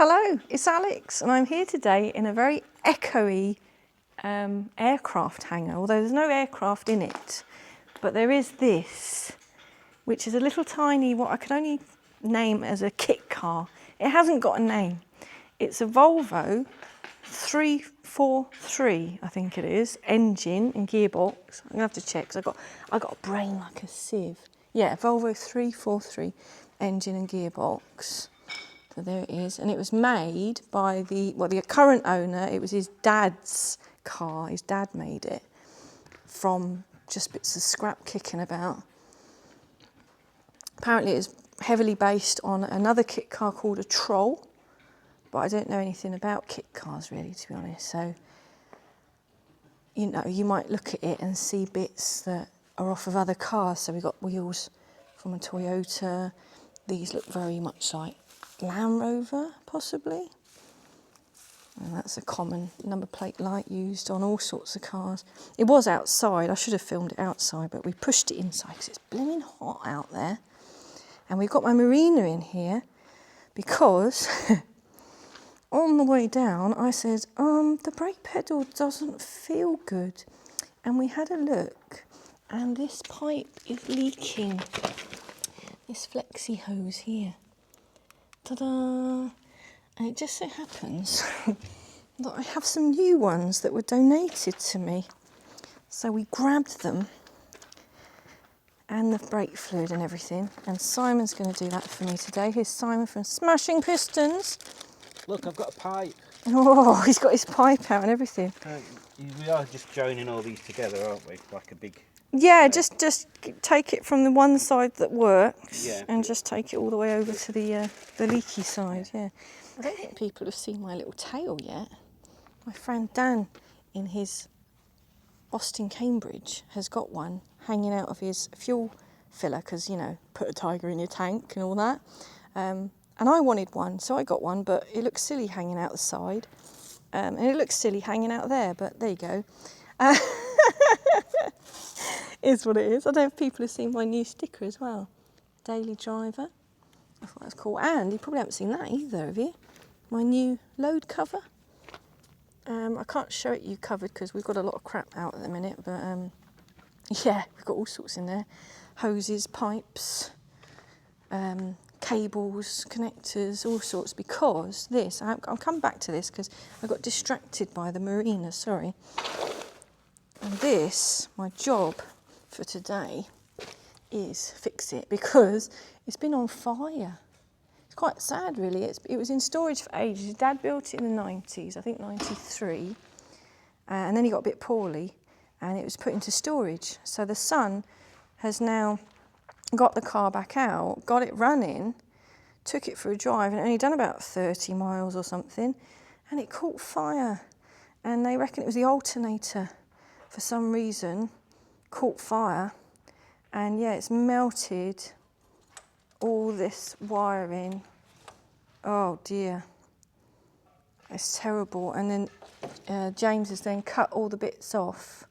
Hello, it's Alex and I'm here today in a very echoey aircraft hangar, although there's no aircraft in it, but there is this, which is a little tiny, what I can only name as a kit car. It hasn't got a name. It's a Volvo 343, I think it is, engine and gearbox. I'm gonna have to check because I got a brain like a sieve. Yeah, Volvo 343 engine and gearbox. So there it is, and it was made by the current owner. It was his dad's car. His dad made it from just bits of scrap kicking about. Apparently it's heavily based on another kit car called a Troll, but I don't know anything about kit cars really, to be honest. So, you know, you might look at it and see bits that are off of other cars. So we've got wheels from a Toyota. These look very much like Land Rover, possibly. And that's a common number plate light used on all sorts of cars. It was outside. I should have filmed it outside, but we pushed it inside because it's blooming hot out there. And we've got my marina in here because on the way down I said, the brake pedal doesn't feel good. And we had a look and this pipe is leaking. This flexi hose here. Ta-da! And it just so happens that I have some new ones that were donated to me. So we grabbed them and the brake fluid and everything. And Simon's going to do that for me today. Here's Simon from Smashing Pistons. Look, I've got a pipe. Oh, he's got his pipe out and everything. We are just joining all these together, aren't we? Like a big... Yeah, just take it from the one side that works, yeah, and just take it all the way over to the leaky side, yeah. I don't think people have seen my little tail yet. My friend Dan in his Austin, Cambridge, has got one hanging out of his fuel filler because, you know, put a tiger in your tank and all that. And I wanted one, so I got one, but it looks silly hanging out the side. And it looks silly hanging out there, but there you go. Is what it is. I don't know if people have seen my new sticker as well. Daily driver. I thought that was cool. And you probably haven't seen that either, have you? My new load cover. I can't show it you covered because we've got a lot of crap out at the minute, but yeah, we've got all sorts in there. Hoses, pipes, cables, connectors, all sorts, because this, I'll come back to this because I got distracted by the marina, sorry. And this, my job for today, is fix it because it's been on fire. It's quite sad really. It was in storage for ages. His dad built it in the 90s, I think 93, and then he got a bit poorly and it was put into storage. So the son has now got the car back out, got it running, took it for a drive and only done about 30 miles or something, and it caught fire. And they reckon it was the alternator, for some reason, caught fire, and yeah, it's melted all this wiring. Oh dear, it's terrible. And then James has then cut all the bits off,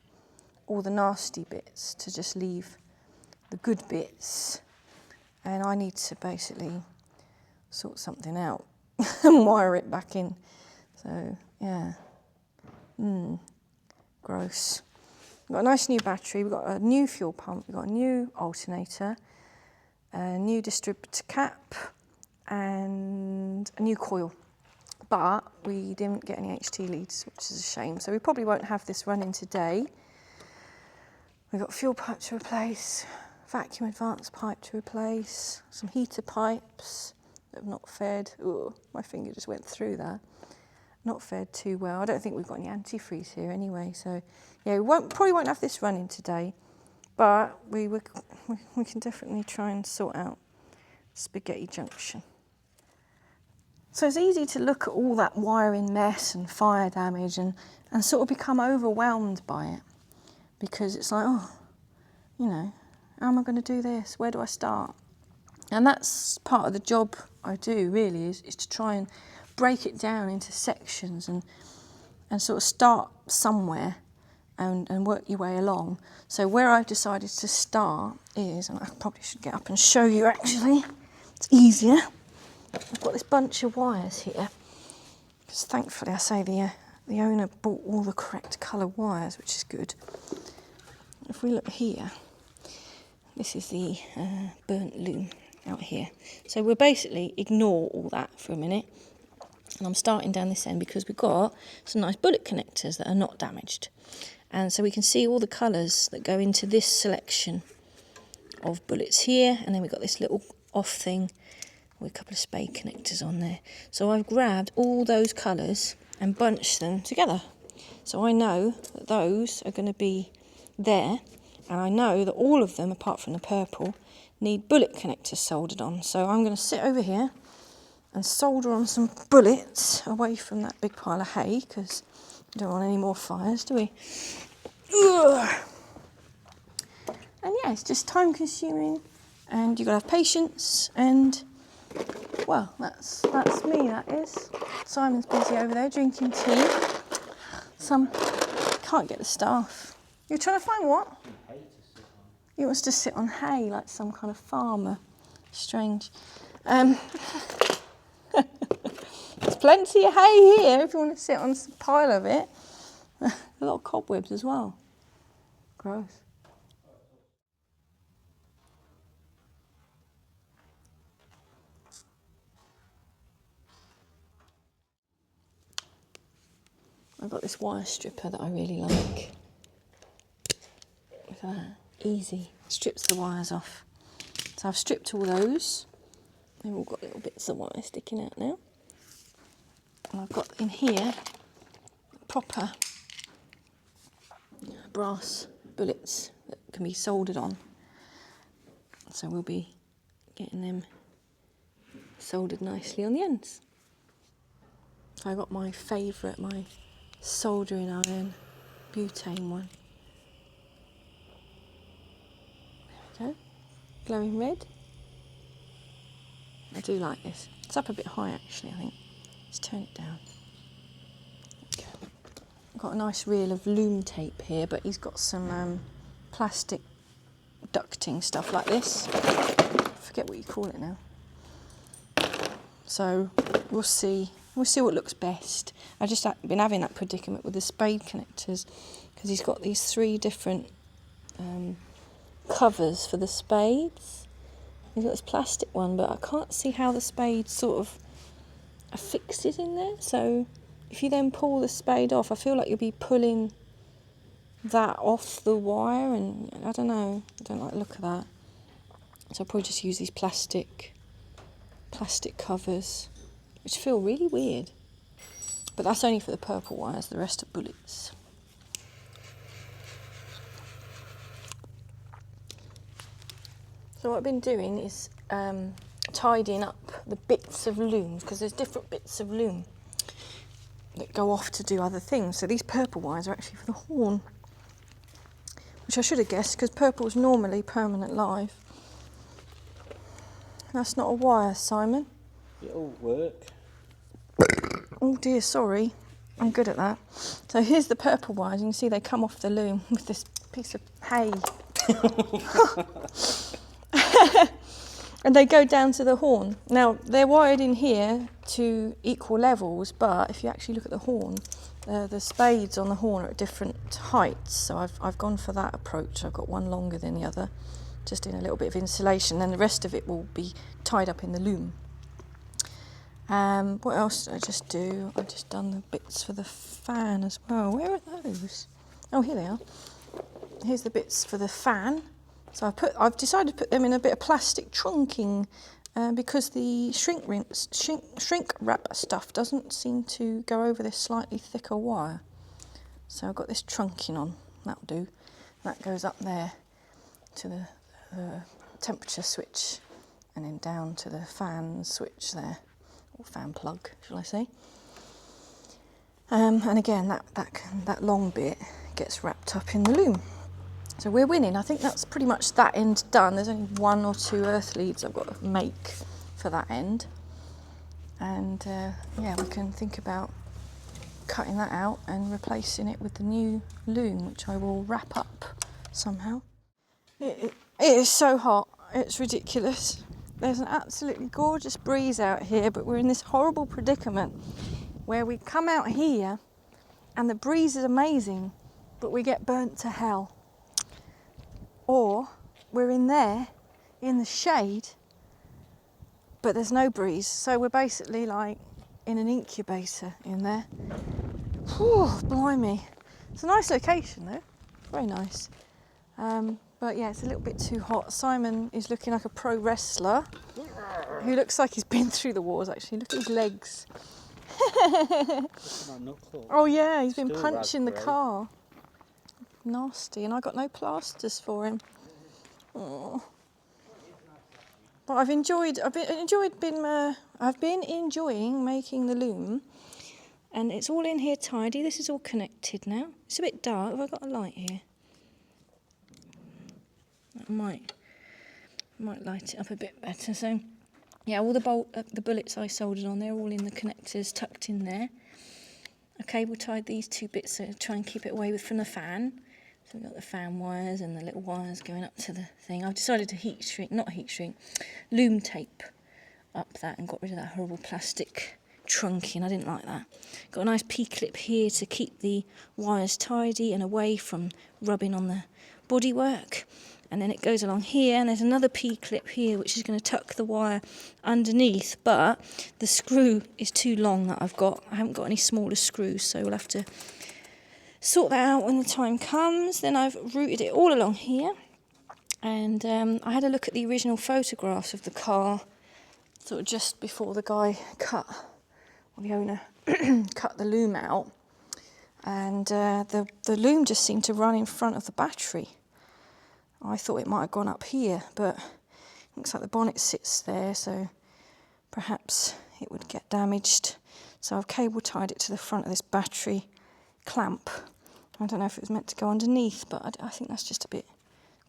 all the nasty bits, to just leave the good bits. And I need to basically sort something out and wire it back in. So yeah, gross. We've got a nice new battery, we've got a new fuel pump, we've got a new alternator, a new distributor cap and a new coil. But we didn't get any HT leads, which is a shame. So we probably won't have this running today. We've got fuel pipe to replace, vacuum advance pipe to replace, some heater pipes that have not fed. Ooh, my finger just went through that. Not fared too well. I don't think we've got any antifreeze here anyway, so yeah, we probably won't have this running today, but we can definitely try and sort out Spaghetti Junction. So it's easy to look at all that wiring mess and fire damage and sort of become overwhelmed by it, because it's like, oh, you know, how am I going to do this? Where do I start? And that's part of the job I do really, is to try and break it down into sections and sort of start somewhere and work your way along. So where I've decided to start is, and I probably should get up and show you actually, it's easier. I've got this bunch of wires here because thankfully I say the owner bought all the correct colour wires, which is good. If we look here, this is the burnt loom out here. So we'll basically ignore all that for a minute. And I'm starting down this end because we've got some nice bullet connectors that are not damaged. And so we can see all the colours that go into this selection of bullets here. And then we've got this little off thing with a couple of spade connectors on there. So I've grabbed all those colours and bunched them together. So I know that those are going to be there. And I know that all of them, apart from the purple, need bullet connectors soldered on. So I'm going to sit over here and solder on some bullets away from that big pile of hay, because we don't want any more fires, do we? Ugh. And yeah, it's just time consuming, and you've got to have patience, and well, that's me, that is. Simon's busy over there drinking tea. Can't get the staff. You're trying to find what? He wants to sit on hay like some kind of farmer. Strange. There's plenty of hay here if you want to sit on a pile of it. A lot of cobwebs as well. Gross. I've got this wire stripper that I really like. Look at that. Easy. Strips the wires off. So I've stripped all those. They've all got little bits of wire sticking out now. And I've got in here proper brass bullets that can be soldered on. So we'll be getting them soldered nicely on the ends. So I got my favourite, my soldering iron butane one. There we go. Glowing red. I do like this. It's up a bit high actually, I think. Let's turn it down. There we go. I've got a nice reel of loom tape here, but he's got some plastic ducting stuff like this. I forget what you call it now. So we'll see what looks best. I've just been having that predicament with the spade connectors, because he's got these 3 different covers for the spades. He's got this plastic one, but I can't see how the spade sort of affixes in there. So if you then pull the spade off, I feel like you'll be pulling that off the wire, and I don't know, I don't like the look of that. So I'll probably just use these plastic covers, which feel really weird. But that's only for the purple wires, the rest are bullets. So what I've been doing is tidying up the bits of loom, because there's different bits of loom that go off to do other things. So these purple wires are actually for the horn, which I should have guessed, because purple is normally permanent live. That's not a wire, Simon. It'll work. Oh dear, sorry. I'm good at that. So here's the purple wires. You can see they come off the loom with this piece of hay. And they go down to the horn. Now, they're wired in here to equal levels, but if you actually look at the horn, the spades on the horn are at different heights. So I've gone for that approach. I've got one longer than the other, just in a little bit of insulation. Then the rest of it will be tied up in the loom. What else did I just do? I've just done the bits for the fan as well. Where are those? Oh, here they are. Here's the bits for the fan. So I've decided to put them in a bit of plastic trunking because the shrink wrap stuff doesn't seem to go over this slightly thicker wire. So I've got this trunking on. That'll do. That goes up there to the temperature switch, and then down to the fan switch there, or fan plug, shall I say. And again, that long bit gets wrapped up in the loom. So we're winning. I think that's pretty much that end done. There's only 1 or 2 earth leads I've got to make for that end. And yeah, we can think about cutting that out and replacing it with the new loom, which I will wrap up somehow. It is so hot, it's ridiculous. There's an absolutely gorgeous breeze out here, but we're in this horrible predicament where we come out here and the breeze is amazing, but we get burnt to hell. Or we're in there, in the shade, but there's no breeze. So we're basically like in an incubator in there. Whew, blimey. It's a nice location though, very nice. But yeah, it's a little bit too hot. Simon is looking like a pro wrestler who looks like he's been through the wars actually. Look at his legs. Oh yeah, he's been punching the car. Nasty, and I got no plasters for him. Oh. But I've been enjoying making the loom, and it's all in here tidy. This is all connected now. It's a bit dark. Have I got a light here? That might light it up a bit better. So yeah, all the bullets I soldered on, they're all in the connectors tucked in there. I cable tied these two bits to try and keep it away from the fan. So we've got the fan wires and the little wires going up to the thing. I've decided to loom tape up that and got rid of that horrible plastic trunking. I didn't like that. Got a nice P-clip here to keep the wires tidy and away from rubbing on the bodywork. And then it goes along here, and there's another P-clip here which is going to tuck the wire underneath, but the screw is too long that I've got. I haven't got any smaller screws, so we'll have to sort that out when the time comes. Then I've routed it all along here, and I had a look at the original photographs of the car sort of just before the guy the owner cut the loom out, and the loom just seemed to run in front of the battery. I thought it might have gone up here, but it looks like the bonnet sits there, so perhaps it would get damaged. So I've cable tied it to the front of this battery clamp. I don't know if it was meant to go underneath, but I think that's just a bit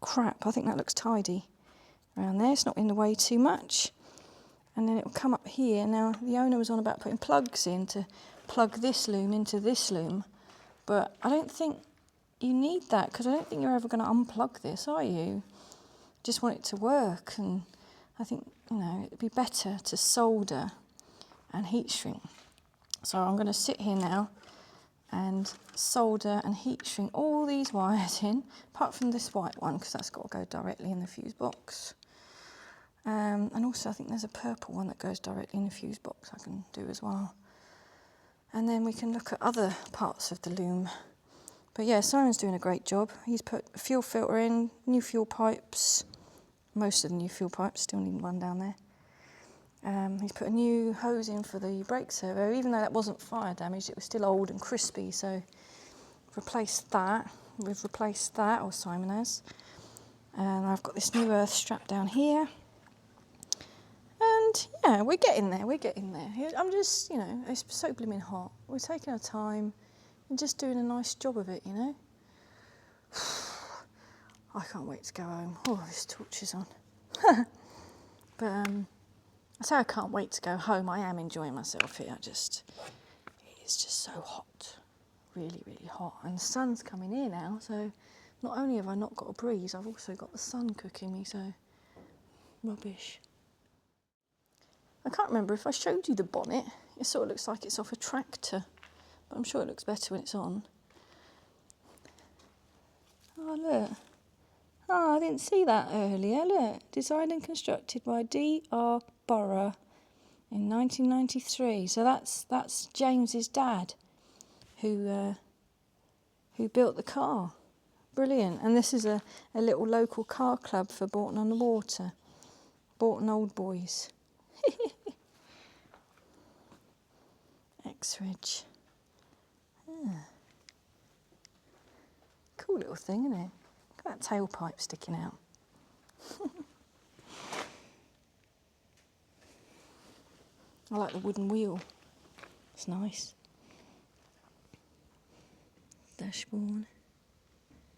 crap. I think that looks tidy around there. It's not in the way too much. And then it will come up here. Now, the owner was on about putting plugs in to plug this loom into this loom, but I don't think you need that, because I don't think you're ever going to unplug this, are you? Just want it to work, and I think, it'd be better to solder and heat shrink. So I'm going to sit here now and solder and heat shrink all these wires in, apart from this white one, because that's got to go directly in the fuse box. And also I think there's a purple one that goes directly in the fuse box I can do as well. And then we can look at other parts of the loom. But yeah, Simon's doing a great job. He's put a fuel filter in, new fuel pipes, most of the new fuel pipes, still need one down there. He's put a new hose in for the brake servo. Even though that wasn't fire damaged, it was still old and crispy, so we've replaced that, or Simon has. And I've got this new earth strap down here. And yeah, we're getting there. I'm just, it's so blooming hot. We're taking our time and just doing a nice job of it, I can't wait to go home. Oh, this torch is on. But I say I can't wait to go home. I am enjoying myself here. It's just so hot, really, really hot. And the sun's coming in now, so not only have I not got a breeze, I've also got the sun cooking me, so rubbish. I can't remember if I showed you the bonnet. It sort of looks like it's off a tractor, but I'm sure it looks better when it's on. Oh, look. Oh, I didn't see that earlier. Look, designed and constructed by D.R. Burrough in 1993. So that's James's dad, who built the car. Brilliant. And this is a little local car club for Bourton on the Water. Bourton Old Boys. X-Ridge. Ah. Cool little thing, isn't it? Look at that tailpipe sticking out. I like the wooden wheel. It's nice. Dashboard.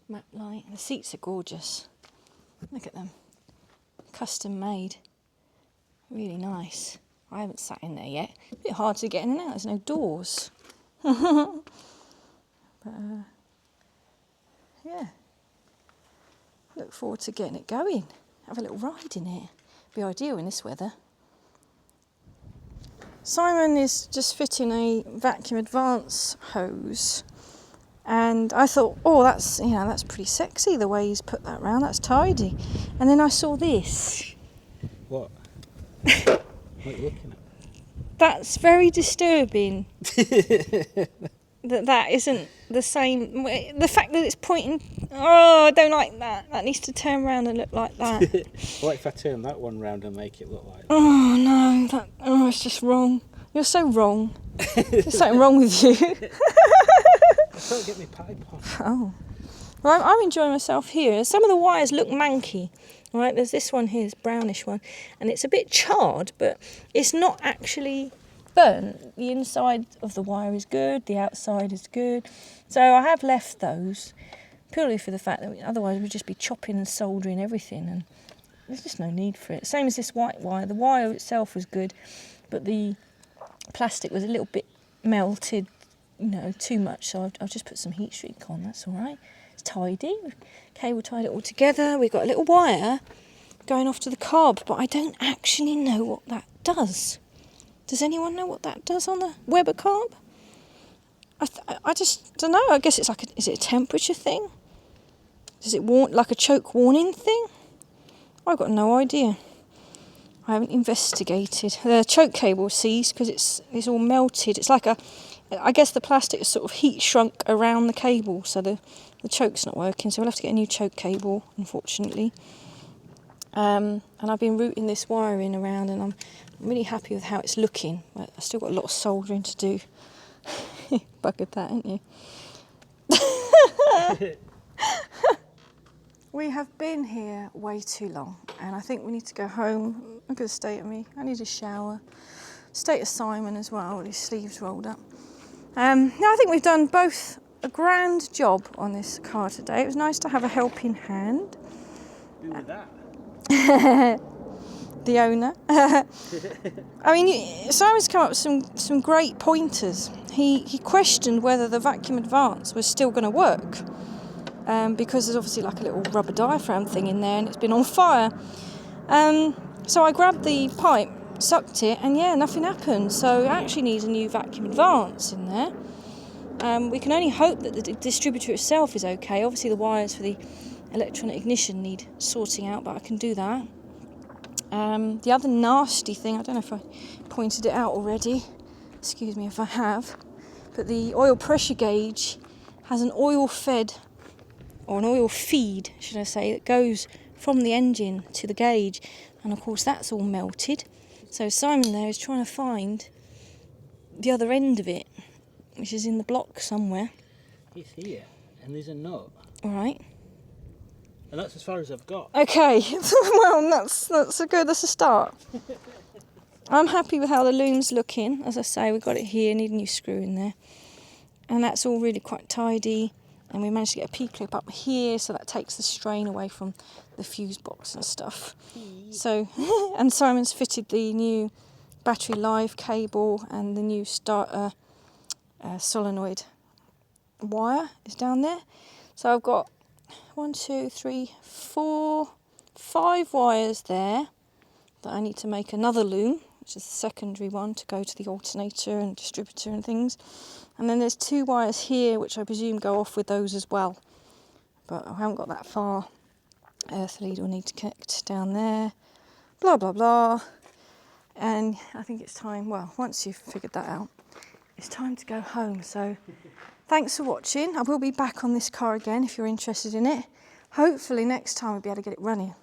Map light. The seats are gorgeous. Look at them. Custom made. Really nice. I haven't sat in there yet. A bit hard to get in and out. There's no doors. But yeah. Look forward to getting it going. Have a little ride in it. Be ideal in this weather. Simon is just fitting a vacuum advance hose, and I thought, oh, that's pretty sexy the way he's put that round. That's tidy. And then I saw this. What? What are you looking at? That's very disturbing. that isn't the same. The fact that it's pointing. Oh, I don't like that. That needs to turn around and look like that. What if I turn that one round and make it look like that? Oh no, it's just wrong. You're so wrong. There's something wrong with you. I can't get my pipe off. Oh. Well, I'm enjoying myself here. Some of the wires look manky. Right, there's this one here, this brownish one, and it's a bit charred, but it's not actually burnt. The inside of the wire is good, the outside is good. So I have left those purely for the fact that otherwise we'd just be chopping and soldering everything, and there's just no need for it. Same as this white wire. The wire itself was good, but the plastic was a little bit melted, too much, so I've just put some heat shrink on. That's all right. It's tidy. Cable tied it all together. We've got a little wire going off to the carb, but I don't actually know what that does. Does anyone know what that does on the Weber carb? I just don't know. I guess it's is it a temperature thing? Does it like a choke warning thing? I've got no idea. I haven't investigated. The choke cable seized because it's all melted. It's like I guess the plastic is sort of heat shrunk around the cable, so the choke's not working. So we'll have to get a new choke cable, unfortunately. And I've been routing this wiring around, and I'm really happy with how it's looking. But I've still got a lot of soldering to do. Buggered that, ain't you? We have been here way too long, and I think we need to go home. Look at the state of me. I need a shower. State of Simon as well, with his sleeves rolled up. I think we've done both a grand job on this car today. It was nice to have a helping hand. Who was that? The owner. I mean, Simon's come up with some great pointers. He questioned whether the vacuum advance was still going to work, because there's obviously like a little rubber diaphragm thing in there, and it's been on fire. So I grabbed the pipe, sucked it, and nothing happened. So it actually needs a new vacuum advance in there. We can only hope that the distributor itself is okay. Obviously the wires for the electronic ignition need sorting out, but I can do that. The other nasty thing, I don't know if I pointed it out already, excuse me if I have, but the oil pressure gauge has an oil feed, should I say, that goes from the engine to the gauge, and of course that's all melted. So Simon there is trying to find the other end of it, which is in the block somewhere. It's here, and there's a nut. All right. And that's as far as I've got. Okay, well that's a start. I'm happy with how the loom's looking. As I say, we've got it here, need a new screw in there. And that's all really quite tidy. And we managed to get a P-clip up here, so that takes the strain away from the fuse box and stuff. So, and Simon's fitted the new battery live cable, and the new starter solenoid wire is down there. So I've got 1, 2, 3, 4, 5 wires there that I need to make another loom, which is the secondary one to go to the alternator and distributor and things. And then there's 2 wires here, which I presume go off with those as well. But I haven't got that far. Earth lead will need to connect down there. Blah, blah, blah. And I think it's time, well, once you've figured that out, it's time to go home. So thanks for watching. I will be back on this car again if you're interested in it. Hopefully next time we'll be able to get it running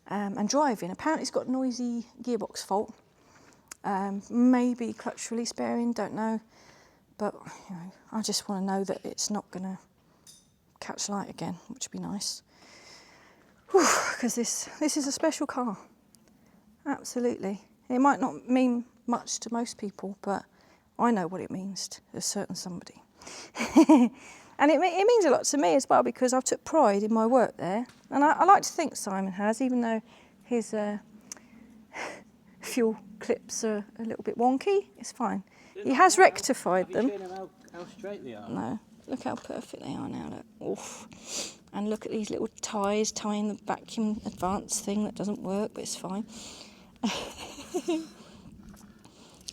and driving. Apparently it's got a noisy gearbox fault. Maybe clutch release bearing, don't know. But I just want to know that it's not going to catch light again, which would be nice. Because this is a special car. Absolutely. It might not mean much to most people, but I know what it means to a certain somebody. And it means a lot to me as well, because I've took pride in my work there. And I like to think Simon has, even though his fuel clips are a little bit wonky. It's fine. He has rectified them. Have you shown him how straight they are? No. Look how perfect they are now. Look. Oof. And look at these little ties tying the vacuum advance thing that doesn't work, but it's fine.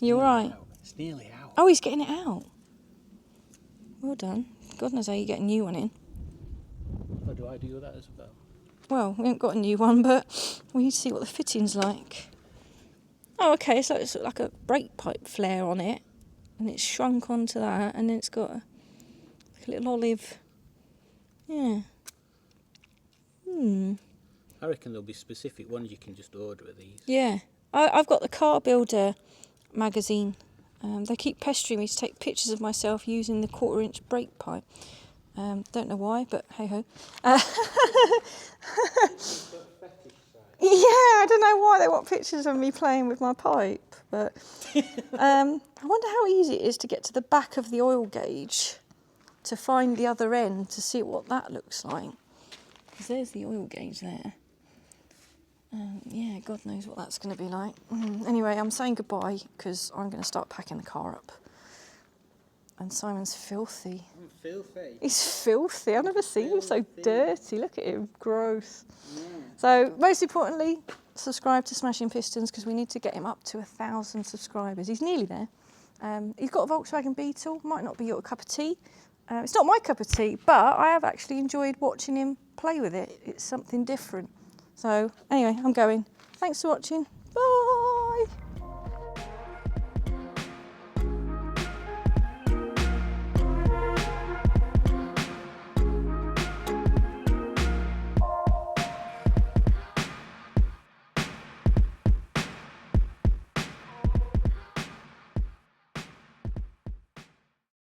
You all right? It's nearly out. Oh, he's getting it out. Well done. God knows how you get a new one in. Or do I do that as well? Well, we haven't got a new one, but we need to see what the fitting's like. Oh, okay, so it's like a brake pipe flare on it, and it's shrunk onto that, and then it's got like a little olive. Yeah. I reckon there'll be specific ones you can just order of these. Yeah. I've got the Car Builder magazine. They keep pestering me to take pictures of myself using the 1/4-inch brake pipe. Don't know why, but hey ho. Yeah, I don't know why they want pictures of me playing with my pipe, but I wonder how easy it is to get to the back of the oil gauge to find the other end to see what that looks like. Because there's the oil gauge there. Yeah, God knows what that's going to be like. Anyway, I'm saying goodbye because I'm going to start packing the car up. And Simon's filthy. I'm filthy. He's filthy. I've never seen him so Filthy. dirty. Look at him. Gross. Yeah. So, most importantly, subscribe to Smashing Pistons because we need to get him up to 1,000 subscribers. He's nearly there. He's got a Volkswagen Beetle. Might not be your cup of tea. It's not my cup of tea, but I have actually enjoyed watching him play with it. It's something different. So, anyway, I'm going. Thanks for watching.